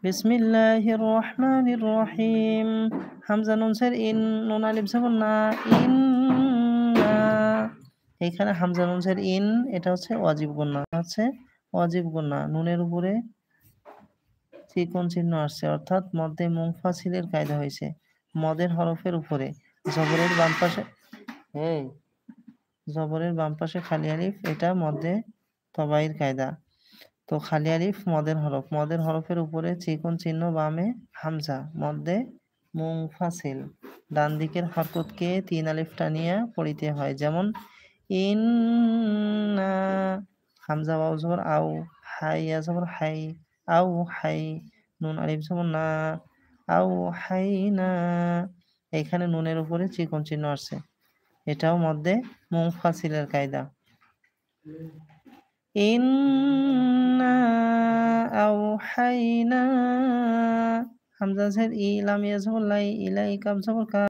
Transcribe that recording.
বিসমিল্লাহির রহমানির রহিম। হামজা নুন সের ইন, নুন আলিফ জবর না, ইন্না। এখানে হামজা নুন সের ইন, এটা হচ্ছে ওয়াজিব গুন্না, ওয়াজিব গুন্না। নুনের উপরে চিকন চিহ্ন আসছে, অর্থাৎ মধ্যে মুনফাসিলের কায়দা হয়েছে। মদের হরফের উপরে জবরের বাম পাশে জবরের বাম পাশে খালি আলিফ, এটা মধ্যে তবাইর কায়দা। তো খালি আলিফ মদের হরফ, মদের হরফের উপরে চিকন চিহ্ন, বামে হামজা, মধ্যে মুনফাসিল। ডান দিকের হরকতকে ৩ আলিফ টানিয়া পড়িতে হয়, যেমন ইন্না। হামজা ওয়াও জবর আও, হাই ইয়া জবর হাই, আও হাই। নুন আলিফ জবর না, আও হাই না। এখানে নুনের উপরে চিকন চিহ্ন আসছে, এটাও মধ্যে মুনফাসিলের কায়দা। ইন্না আওহাইনা। হামজা জের ই, লাম ইয়া জবর লাই, ইলাই কাফ জবর কা।